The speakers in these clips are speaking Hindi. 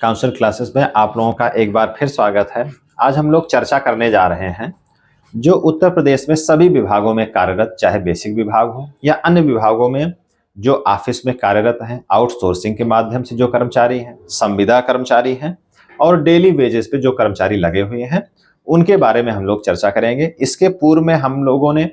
काउंसिल क्लासेस में आप लोगों का एक बार फिर स्वागत है। आज हम लोग चर्चा करने जा रहे हैं जो उत्तर प्रदेश में सभी विभागों में कार्यरत, चाहे बेसिक विभाग हो या अन्य विभागों में जो ऑफिस में कार्यरत हैं, आउटसोर्सिंग के माध्यम से जो कर्मचारी हैं, संविदा कर्मचारी हैं और डेली वेजेस पे जो कर्मचारी लगे हुए हैं, उनके बारे में हम लोग चर्चा करेंगे। इसके पूर्व में हम लोगों ने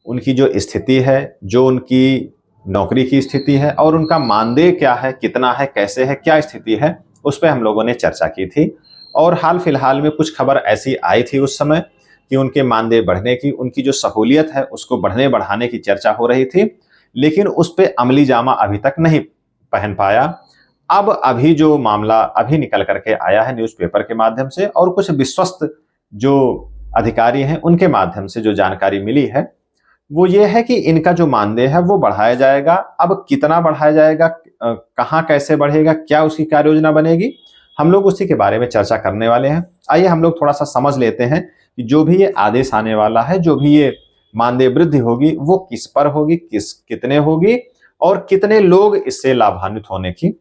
उनकी जो स्थिति है, जो उनकी नौकरी की स्थिति है और उनका मानदेय क्या है, कितना है, कैसे है, क्या स्थिति है, उस पर हम लोगों ने चर्चा की थी। और हाल फिलहाल में कुछ खबर ऐसी आई थी उस समय कि उनके मानदेय बढ़ने की, उनकी जो सहूलियत है उसको बढ़ने बढ़ाने की चर्चा हो रही थी, लेकिन उस पर अमली जामा अभी तक नहीं पहन पाया। अब अभी जो मामला अभी निकल करके आया है न्यूज़पेपर के माध्यम से और कुछ विश्वस्त जो अधिकारी हैं उनके माध्यम से जो जानकारी मिली है वो ये है कि इनका जो मानदेय है वो बढ़ाया जाएगा। अब कितना बढ़ाया जाएगा, कहाँ कैसे बढ़ेगा, क्या उसकी कार्य योजना बनेगी, हम लोग उसी के बारे में चर्चा करने वाले हैं। आइए हम लोग थोड़ा सा समझ लेते हैं कि जो भी ये आदेश आने वाला है, जो भी ये मानदेय वृद्धि होगी वो किस पर होगी, कितने होगी और कितने लोग इससे लाभान्वित होने की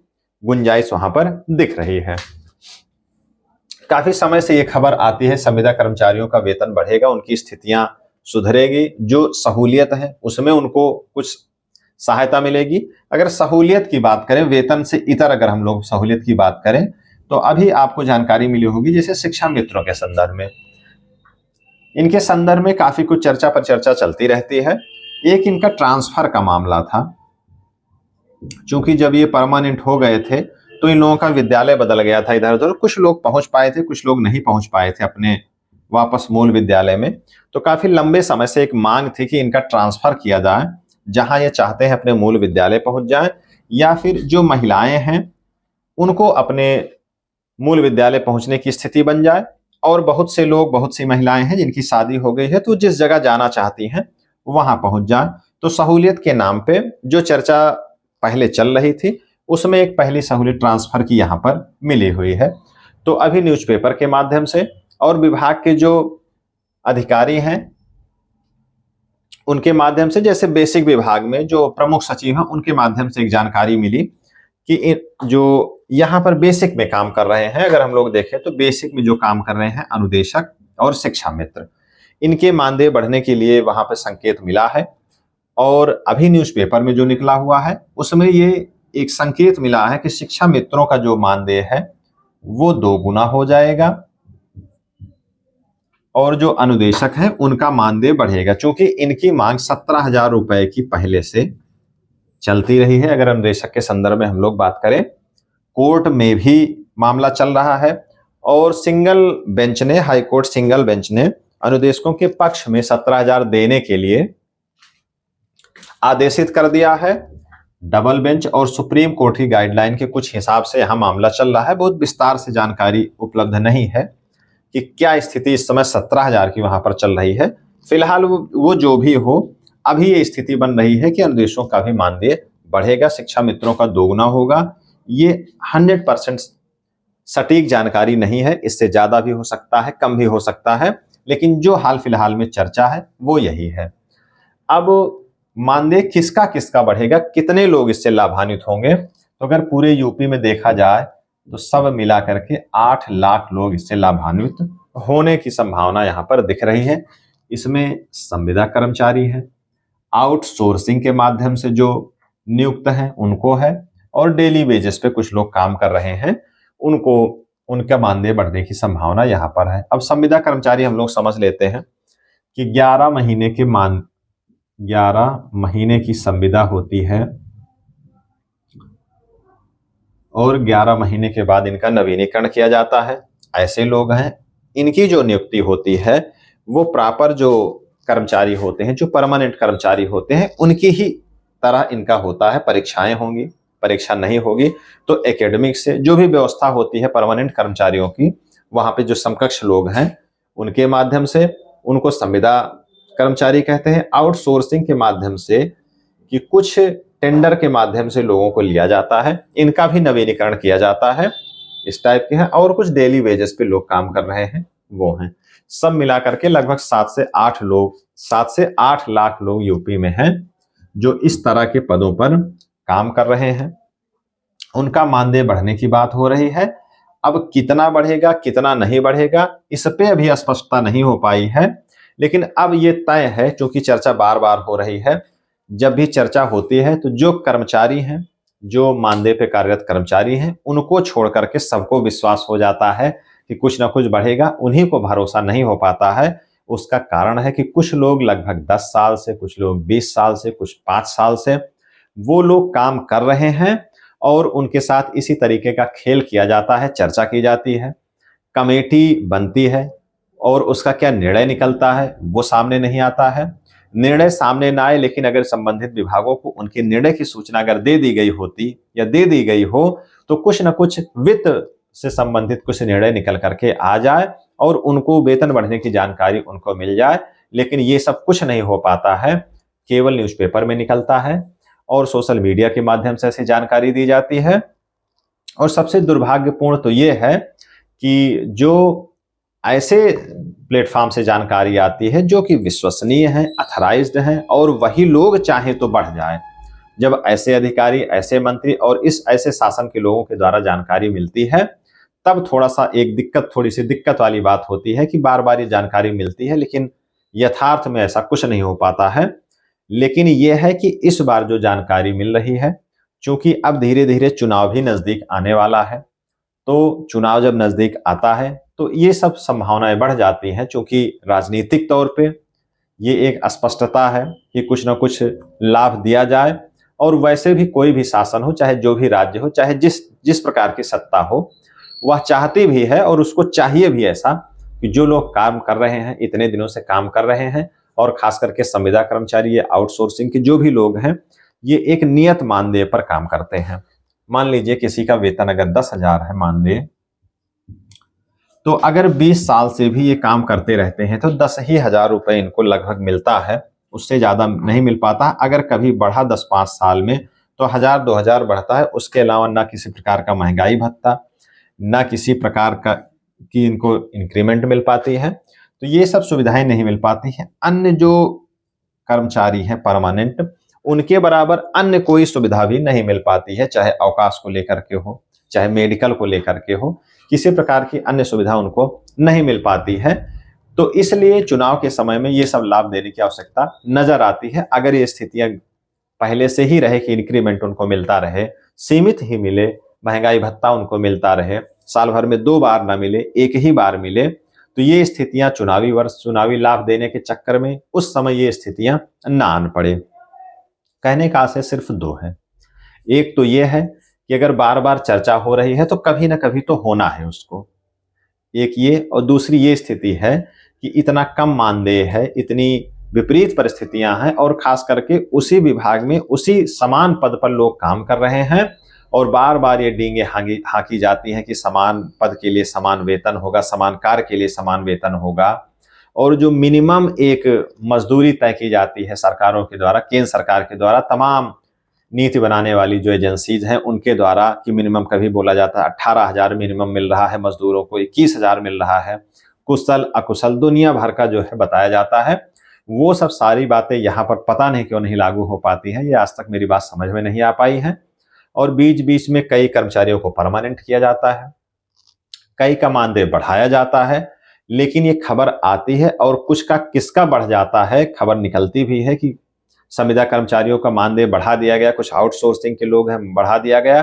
गुंजाइश वहां पर दिख रही है। काफी समय से ये खबर आती है, संविदा कर्मचारियों का वेतन बढ़ेगा, उनकी स्थितियां सुधरेगी, जो सहूलियत है उसमें उनको कुछ सहायता मिलेगी। अगर सहूलियत की बात करें, वेतन से इतर अगर हम लोग सहूलियत की बात करें तो अभी आपको जानकारी मिली होगी जैसे शिक्षा मित्रों के संदर्भ में, इनके संदर्भ में काफी कुछ चर्चा पर चर्चा चलती रहती है। एक इनका ट्रांसफर का मामला था, क्योंकि जब ये परमानेंट हो गए थे तो इन लोगों का विद्यालय बदल गया था इधर उधर, कुछ लोग पहुंच पाए थे, कुछ लोग नहीं पहुंच पाए थे अपने वापस मूल विद्यालय में। तो काफी लंबे समय से एक मांग थी कि इनका ट्रांसफर किया जाए, जहां ये चाहते हैं अपने मूल विद्यालय पहुंच जाएं, या फिर जो महिलाएं हैं उनको अपने मूल विद्यालय पहुंचने की स्थिति बन जाए। और बहुत से लोग, बहुत सी महिलाएं हैं जिनकी शादी हो गई है तो जिस जगह जाना चाहती हैं वहां पहुंच जाए। तो सहूलियत के नाम पे जो चर्चा पहले चल रही थी उसमें एक पहली सहूलियत ट्रांसफर की यहाँ पर मिली हुई है। तो अभी न्यूज़पेपर के माध्यम से और विभाग के जो अधिकारी हैं उनके माध्यम से, जैसे बेसिक विभाग में जो प्रमुख सचिव हैं उनके माध्यम से एक जानकारी मिली कि जो यहाँ पर बेसिक में काम कर रहे हैं, अगर हम लोग देखें तो बेसिक में जो काम कर रहे हैं अनुदेशक और शिक्षा मित्र, इनके मानदेय बढ़ने के लिए वहां पर संकेत मिला है। और अभी न्यूज़पेपर में जो निकला हुआ है उसमें ये एक संकेत मिला है कि शिक्षा मित्रों का जो मानदेय है वो 2 गुना हो जाएगा और जो अनुदेशक है उनका मानदेय बढ़ेगा, क्योंकि इनकी मांग 17,000 रुपए की पहले से चलती रही है। अगर अनुदेशक के संदर्भ में हम लोग बात करें, कोर्ट में भी मामला चल रहा है और सिंगल बेंच ने, हाई कोर्ट सिंगल बेंच ने अनुदेशकों के पक्ष में 17,000 देने के लिए आदेशित कर दिया है। डबल बेंच और सुप्रीम कोर्ट की गाइडलाइन के कुछ हिसाब से यहां मामला चल रहा है। बहुत विस्तार से जानकारी उपलब्ध नहीं है कि क्या स्थिति इस समय 17,000 की वहां पर चल रही है। फिलहाल वो जो भी हो, अभी ये स्थिति बन रही है कि अनुदेशों का भी मानदेय बढ़ेगा, शिक्षा मित्रों का 2 गुना होगा। ये 100% सटीक जानकारी नहीं है, इससे ज्यादा भी हो सकता है, कम भी हो सकता है, लेकिन जो हाल फिलहाल में चर्चा है वो यही है। अब मानदेय किसका किसका बढ़ेगा, कितने लोग इससे लाभान्वित होंगे, तो अगर पूरे यूपी में देखा जाए तो सब मिला करके 8 लाख लोग इससे लाभान्वित होने की संभावना यहां पर दिख रही है। इसमें संविदा कर्मचारी हैं, आउटसोर्सिंग के माध्यम से जो नियुक्त हैं उनको है, और डेली वेजेस पे कुछ लोग काम कर रहे हैं उनको, उनका मानदेय बढ़ने की संभावना यहां पर है। अब संविदा कर्मचारी हम लोग समझ लेते हैं कि 11 महीने की संविदा होती है और 11 महीने के बाद इनका नवीनीकरण किया जाता है। ऐसे लोग हैं, इनकी जो नियुक्ति होती है वो प्रॉपर जो कर्मचारी होते हैं, जो परमानेंट कर्मचारी होते हैं, उनकी ही तरह इनका होता है। परीक्षाएं होंगी, परीक्षा नहीं होगी तो एकेडमिक से जो भी व्यवस्था होती है परमानेंट कर्मचारियों की, वहां पे जो समकक्ष लोग हैं उनके माध्यम से उनको संविदा कर्मचारी कहते हैं। आउटसोर्सिंग के माध्यम से कि कुछ टेंडर के माध्यम से लोगों को लिया जाता है, इनका भी नवीनीकरण किया जाता है, इस टाइप के हैं। और कुछ डेली वेजेस पे लोग काम कर रहे हैं वो हैं। सब मिलाकर के लगभग 7 से 8 लाख लोग यूपी में हैं जो इस तरह के पदों पर काम कर रहे हैं। उनका मानदेय बढ़ने की बात हो रही है। अब कितना बढ़ेगा कितना नहीं बढ़ेगा इस पे अभी स्पष्टता नहीं हो पाई है, लेकिन अब ये तय है, क्योंकि चर्चा बार बार हो रही है। जब भी चर्चा होती है तो जो कर्मचारी हैं, जो मानदेय पे कार्यरत कर्मचारी हैं, उनको छोड़ करके सबको विश्वास हो जाता है कि कुछ ना कुछ बढ़ेगा, उन्हीं को भरोसा नहीं हो पाता है। उसका कारण है कि कुछ लोग लगभग 10 साल से, कुछ लोग 20 साल से, कुछ 5 साल से वो लोग काम कर रहे हैं और उनके साथ इसी तरीके का खेल किया जाता है, चर्चा की जाती है, कमेटी बनती है और उसका क्या निर्णय निकलता है वो सामने नहीं आता है। निर्णय सामने ना आए, लेकिन अगर संबंधित विभागों को उनके निर्णय की सूचना अगर दे दी गई होती या दे दी गई हो तो कुछ न कुछ वित्त से संबंधित कुछ निर्णय निकल करके आ जाए और उनको वेतन बढ़ने की जानकारी उनको मिल जाए। लेकिन ये सब कुछ नहीं हो पाता है, केवल न्यूज़पेपर में निकलता है और सोशल मीडिया के माध्यम से ऐसी जानकारी दी जाती है। और सबसे दुर्भाग्यपूर्ण तो ये है कि जो ऐसे प्लेटफॉर्म से जानकारी आती है जो कि विश्वसनीय है, अथराइज्ड है और वही लोग चाहे तो बढ़ जाए। जब ऐसे अधिकारी, ऐसे मंत्री और इस ऐसे शासन के लोगों के द्वारा जानकारी मिलती है तब थोड़ा सा थोड़ी सी दिक्कत वाली बात होती है कि बार बार ये जानकारी मिलती है, लेकिन यथार्थ में ऐसा कुछ नहीं हो पाता है। लेकिन यह है कि इस बार जो जानकारी मिल रही है, चूंकि अब धीरे धीरे चुनाव भी नजदीक आने वाला है, तो चुनाव जब नजदीक आता है तो ये सब संभावनाएं बढ़ जाती हैं, क्योंकि राजनीतिक तौर पे ये एक अस्पष्टता है कि कुछ ना कुछ लाभ दिया जाए। और वैसे भी कोई भी शासन हो, चाहे जो भी राज्य हो, चाहे जिस जिस प्रकार की सत्ता हो, वह चाहती भी है और उसको चाहिए भी ऐसा कि जो लोग काम कर रहे हैं, इतने दिनों से काम कर रहे हैं, और खास करके संविदा कर्मचारी, ये आउटसोर्सिंग के जो भी लोग हैं, ये एक नियत मानदेय पर काम करते हैं। मान लीजिए किसी का वेतन अगर 10,000 है मानदेय, तो अगर 20 साल से भी ये काम करते रहते हैं तो 10,000 रुपए इनको लगभग मिलता है, उससे ज्यादा नहीं मिल पाता। अगर कभी बढ़ा 10-5 साल में तो 1,000-2,000 बढ़ता है। उसके अलावा ना किसी प्रकार का महंगाई भत्ता, ना किसी प्रकार का कि इनको इंक्रीमेंट मिल पाती है, तो ये सब सुविधाएं नहीं मिल पाती हैं। अन्य जो कर्मचारी हैं परमानेंट, उनके बराबर अन्य कोई सुविधा भी नहीं मिल पाती है, चाहे अवकाश को लेकर के हो, चाहे मेडिकल को लेकर के हो, किसी प्रकार की अन्य सुविधा उनको नहीं मिल पाती है। तो इसलिए चुनाव के समय में ये सब लाभ देने की आवश्यकता नजर आती है। अगर ये स्थितियां पहले से ही रहे कि इंक्रीमेंट उनको मिलता रहे, सीमित ही मिले, महंगाई भत्ता उनको मिलता रहे, साल भर में 2 बार ना मिले, एक ही बार मिले, तो ये स्थितियां चुनावी वर्ष, चुनावी लाभ देने के चक्कर में उस समय ये स्थितियां ना आन पड़े। कहने का आशय सिर्फ 2 है। एक तो ये है कि अगर बार बार चर्चा हो रही है तो कभी ना कभी तो होना है उसको, एक ये। और दूसरी ये स्थिति है कि इतना कम मानदेय है, इतनी विपरीत परिस्थितियां हैं और खास करके उसी विभाग में उसी समान पद पर लोग काम कर रहे हैं और बार बार ये डींगे हाकी जाती हैं कि समान पद के लिए समान वेतन होगा, समान कार्य के लिए समान वेतन होगा। और जो मिनिमम एक मजदूरी तय की जाती है सरकारों के द्वारा, केंद्र सरकार के द्वारा, तमाम नीति बनाने वाली जो एजेंसीज हैं उनके द्वारा, कि मिनिमम कभी बोला जाता है 18,000 मिनिमम मिल रहा है मजदूरों को, 21,000 मिल रहा है, कुशल अकुशल दुनिया भर का जो है बताया जाता है। वो सब सारी बातें यहाँ पर पता नहीं क्यों नहीं लागू हो पाती हैं, ये आज तक मेरी बात समझ में नहीं आ पाई है। और बीच बीच में कई कर्मचारियों को परमानेंट किया जाता है, कई का मानदेय बढ़ाया जाता है, लेकिन ये खबर आती है और कुछ का किसका बढ़ जाता है, खबर निकलती भी है कि संविदा कर्मचारियों का मानदेय बढ़ा दिया गया, कुछ आउटसोर्सिंग के लोग हैं बढ़ा दिया गया।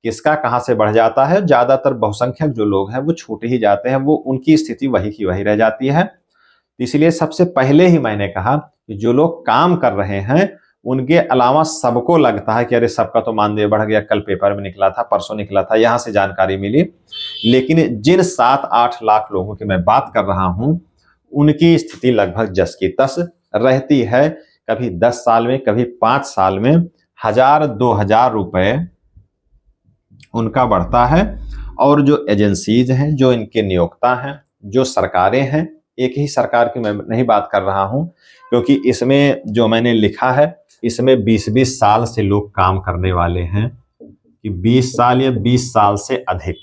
किसका कहां से बढ़ जाता है, ज्यादातर बहुसंख्यक जो लोग हैं वो छूट ही जाते हैं, वो उनकी स्थिति वही की वही रह जाती है। इसलिए सबसे पहले ही मैंने कहा कि जो लोग काम कर रहे हैं उनके अलावा सबको लगता है कि अरे सबका तो मानदेय बढ़ गया, कल पेपर में निकला था, परसों निकला था, यहां से जानकारी मिली। लेकिन जिन 7-8 लाख लोगों की मैं बात कर रहा हूं, उनकी स्थिति लगभग जस की तस रहती है। कभी 10 साल में, कभी 5 साल में 1,000-2,000 रुपए उनका बढ़ता है। और जो एजेंसीज हैं, जो इनके नियोक्ता हैं, जो सरकारें हैं, एक ही सरकार की मैं नहीं बात कर रहा हूं, क्योंकि इसमें जो मैंने लिखा है इसमें 20-20 साल से लोग काम करने वाले हैं, कि 20 साल या 20 साल से अधिक।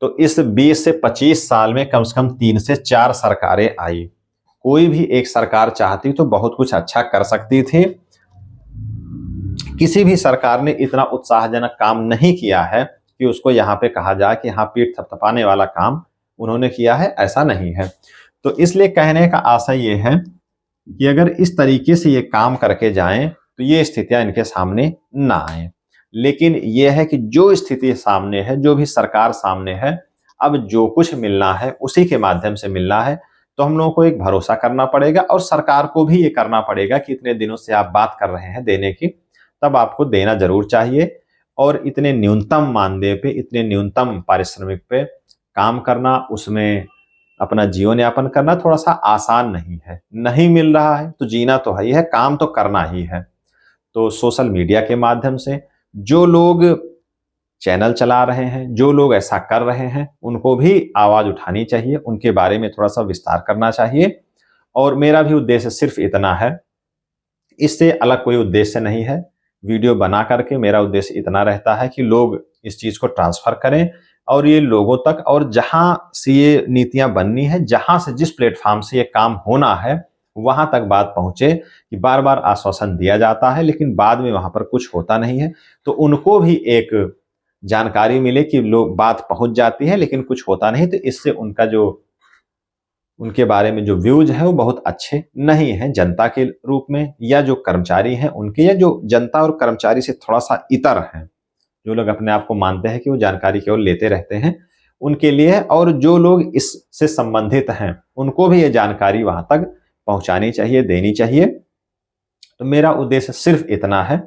तो इस 20 से 25 साल में कम से कम 3 से 4 सरकारें आई। कोई भी एक सरकार चाहती तो बहुत कुछ अच्छा कर सकती थी। किसी भी सरकार ने इतना उत्साहजनक काम नहीं किया है कि उसको यहाँ पे कहा जाए कि हाँ पीठ थपथपाने वाला काम उन्होंने किया है, ऐसा नहीं है। तो इसलिए कहने का आशय ये है कि अगर इस तरीके से ये काम करके जाएं तो ये स्थितियां इनके सामने ना आए। लेकिन ये है कि जो स्थिति सामने है, जो भी सरकार सामने है, अब जो कुछ मिलना है उसी के माध्यम से मिलना है। तो हम लोगों को एक भरोसा करना पड़ेगा और सरकार को भी ये करना पड़ेगा कि इतने दिनों से आप बात कर रहे हैं देने की, तब आपको देना जरूर चाहिए। और इतने न्यूनतम मानदेय पे, इतने न्यूनतम पारिश्रमिक पे काम करना, उसमें अपना जीवन यापन करना थोड़ा सा आसान नहीं है। नहीं मिल रहा है तो जीना तो है ही है, काम तो करना ही है। तो सोशल मीडिया के माध्यम से जो लोग चैनल चला रहे हैं, जो लोग ऐसा कर रहे हैं, उनको भी आवाज उठानी चाहिए, उनके बारे में थोड़ा सा विस्तार करना चाहिए। और मेरा भी उद्देश्य सिर्फ इतना है, इससे अलग कोई उद्देश्य नहीं है। वीडियो बना करके मेरा उद्देश्य इतना रहता है कि लोग इस चीज को ट्रांसफर करें और ये लोगों तक, और जहां से ये नीतियां बननी है, जहां से जिस प्लेटफॉर्म से ये काम होना है, वहां तक बात पहुंचे। कि बार बार आश्वासन दिया जाता है लेकिन बाद में वहां पर कुछ होता नहीं है, तो उनको भी एक जानकारी मिले कि लोग बात पहुंच जाती है लेकिन कुछ होता नहीं। तो इससे उनका जो, उनके बारे में जो व्यूज है वो बहुत अच्छे नहीं हैं जनता के रूप में, या जो कर्मचारी हैं उनके, या जो जनता और कर्मचारी से थोड़ा सा इतर हैं, जो लोग अपने आप को मानते हैं कि वो जानकारी केवल लेते रहते हैं, उनके लिए। और जो लोग इससे संबंधित हैं उनको भी ये जानकारी वहां तक पहुंचानी चाहिए, देनी चाहिए। तो मेरा उद्देश्य सिर्फ इतना है।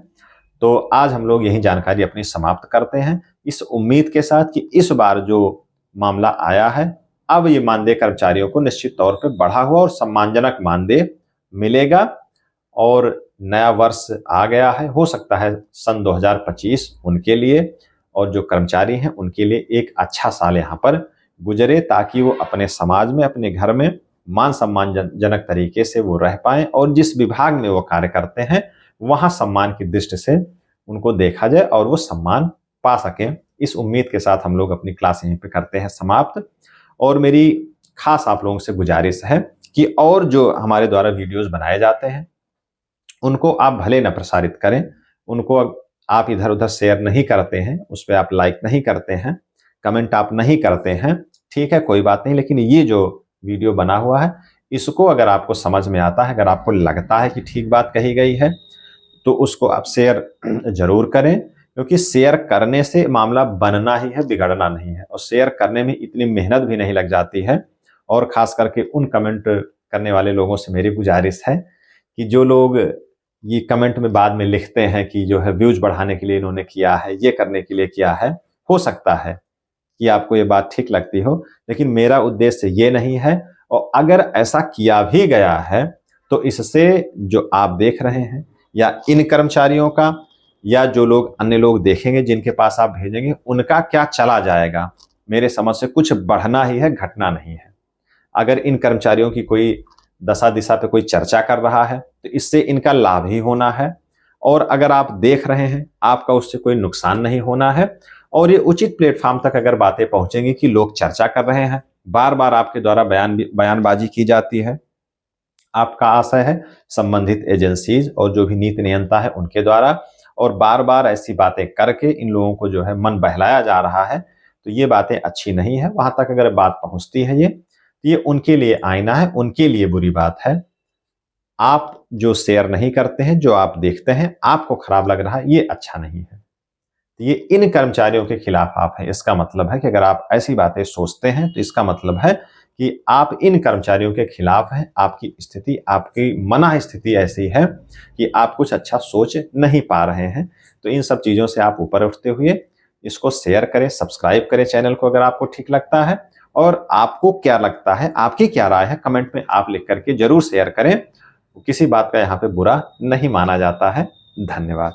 तो आज हम लोग यही जानकारी अपनी समाप्त करते हैं, इस उम्मीद के साथ कि इस बार जो मामला आया है, अब ये मानदेय कर्मचारियों को निश्चित तौर पे बढ़ा हुआ और सम्मानजनक मानदेय मिलेगा। और नया वर्ष आ गया है, हो सकता है सन 2025 उनके लिए और जो कर्मचारी हैं उनके लिए एक अच्छा साल यहाँ पर गुजरे, ताकि वो अपने समाज में, अपने घर में मान सम्मानजनक तरीके से वो रह पाएं और जिस विभाग में वो कार्य करते हैं वहां सम्मान की दृष्टि से उनको देखा जाए और वो सम्मान पा सकें। इस उम्मीद के साथ हम लोग अपनी क्लास यहीं पे करते हैं समाप्त। और मेरी खास आप लोगों से गुजारिश है कि और जो हमारे द्वारा वीडियोस बनाए जाते हैं उनको आप भले न प्रसारित करें, उनको आप इधर उधर शेयर नहीं करते हैं, उस पर आप लाइक नहीं करते हैं, कमेंट आप नहीं करते हैं, ठीक है कोई बात नहीं। लेकिन ये जो वीडियो बना हुआ है इसको अगर आपको समझ में आता है, अगर आपको लगता है कि ठीक बात कही गई है, तो उसको आप शेयर जरूर करें, क्योंकि शेयर करने से मामला बनना ही है, बिगड़ना नहीं है। और शेयर करने में इतनी मेहनत भी नहीं लग जाती है। और खास करके उन कमेंट करने वाले लोगों से मेरी गुजारिश है कि जो लोग ये कमेंट में बाद में लिखते हैं कि जो है व्यूज बढ़ाने के लिए इन्होंने किया है, ये करने के लिए किया है, हो सकता है कि आपको ये बात ठीक लगती हो, लेकिन मेरा उद्देश्य ये नहीं है। और अगर ऐसा किया भी गया है तो इससे जो आप देख रहे हैं या इन कर्मचारियों का, या जो लोग अन्य लोग देखेंगे जिनके पास आप भेजेंगे, उनका क्या चला जाएगा? मेरे समझ से कुछ बढ़ना ही है, घटना नहीं है। अगर इन कर्मचारियों की कोई दशा दिशा पे कोई चर्चा कर रहा है तो इससे इनका लाभ ही होना है। और अगर आप देख रहे हैं, आपका उससे कोई नुकसान नहीं होना है। और ये उचित प्लेटफॉर्म तक अगर बातें पहुंचेंगी कि लोग चर्चा कर रहे हैं, बार बार आपके द्वारा बयानबाजी की जाती है, आपका आशय है संबंधित एजेंसीज और जो भी नीति नियंता है उनके द्वारा, और बार बार ऐसी बातें करके इन लोगों को जो है मन बहलाया जा रहा है, तो ये बातें अच्छी नहीं है। वहां तक अगर बात पहुंचती है ये उनके लिए आईना है, उनके लिए बुरी बात है। आप जो शेयर नहीं करते हैं, जो आप देखते हैं, आपको खराब लग रहा है, ये अच्छा नहीं है। ये इन कर्मचारियों के खिलाफ आप हैं। इसका मतलब है कि अगर आप ऐसी बातें सोचते हैं तो इसका मतलब है कि आप इन कर्मचारियों के खिलाफ हैं। आपकी स्थिति, आपकी मना स्थिति ऐसी है कि आप कुछ अच्छा सोच नहीं पा रहे हैं। तो इन सब चीजों से आप ऊपर उठते हुए इसको शेयर करें, सब्सक्राइब करें चैनल को अगर आपको ठीक लगता है। और आपको क्या लगता है, आपकी क्या राय है, कमेंट में आप लिख करके जरूर शेयर करें। किसी बात का यहाँ पे बुरा नहीं माना जाता है। धन्यवाद।